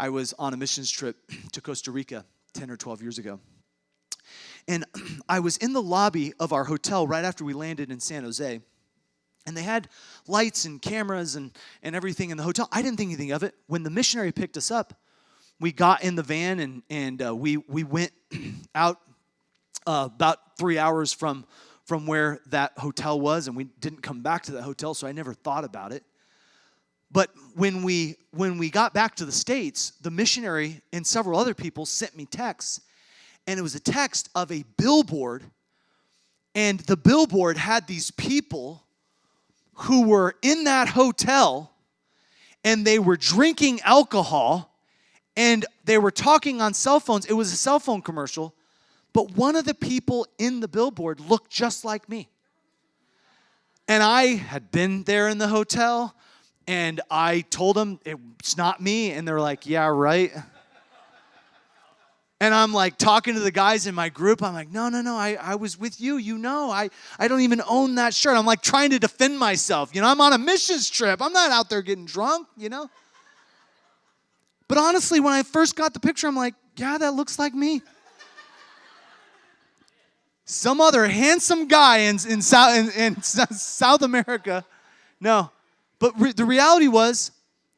I was on a missions trip to Costa Rica 10 or 12 years ago. And I was in the lobby of our hotel right after we landed in San Jose. And they had lights and cameras and everything in the hotel. I didn't think anything of it. When the missionary picked us up, we got in the van and we went out about 3 hours from where that hotel was, and we didn't come back to that hotel, so I never thought about it. But when we got back to the States, the missionary and several other people sent me texts, and it was a text of a billboard, and the billboard had these people who were in that hotel, and they were drinking alcohol, and they were talking on cell phones. It was a cell phone commercial, but one of the people in the billboard looked just like me. And I had been there in the hotel, and I told them it's not me, and they're like, yeah, right. And I'm like talking to the guys in my group. I'm like, no, I was with you. You know, I don't even own that shirt. I'm like trying to defend myself. You know, I'm on a missions trip. I'm not out there getting drunk, you know. But honestly, when I first got the picture, I'm like, yeah, that looks like me. Some other handsome guy in South America. No. But the reality was,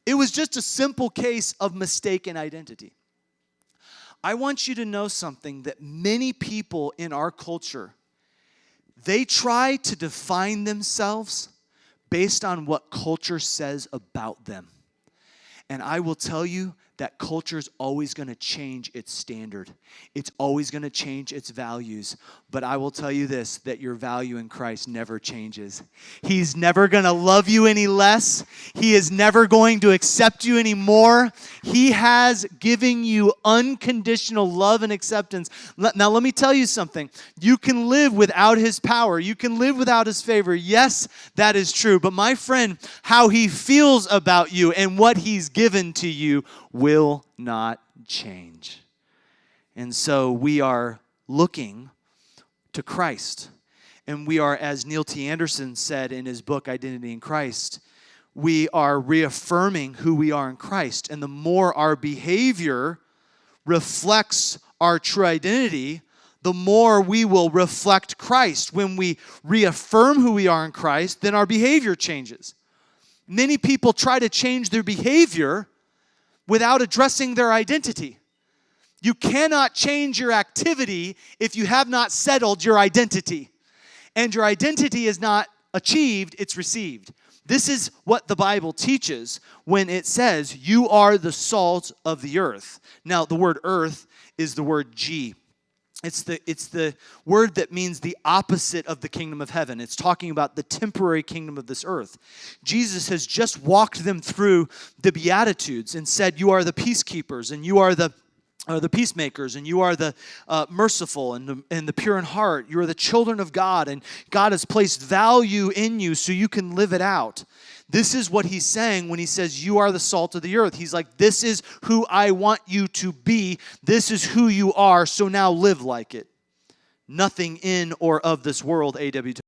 it was just a simple case of mistaken identity. I want you to know something, that many people in our culture, they try to define themselves based on what culture says about them. And I will tell you that culture is always going to change its standard. It's always going to change its values. But I will tell you this, that your value in Christ never changes. He's never going to love you any less. He is never going to accept you anymore. He has given you unconditional love and acceptance. Now, let me tell you something. You can live without His power. You can live without His favor. Yes, that is true. But my friend, how He feels about you and what He's given to you will not change. And so we are looking to Christ. And we are, as Neil T. Anderson said in his book, Identity in Christ, we are reaffirming who we are in Christ. And the more our behavior reflects our true identity, the more we will reflect Christ. When we reaffirm who we are in Christ, then our behavior changes. Many people try to change their behavior without addressing their identity. You cannot change your activity if you have not settled your identity. And your identity is not achieved, it's received. This is what the Bible teaches when it says, you are the salt of the earth. Now, the word earth is the word G. It's the word that means the opposite of the kingdom of heaven. It's talking about the temporary kingdom of this earth. Jesus has just walked them through the Beatitudes and said, you are the peacekeepers, and you are the peacemakers, and you are the merciful and the pure in heart. You are the children of God, and God has placed value in you so you can live it out. This is what He's saying when He says, you are the salt of the earth. He's like, this is who I want you to be. This is who you are, so now live like it. Nothing in or of this world, A.W.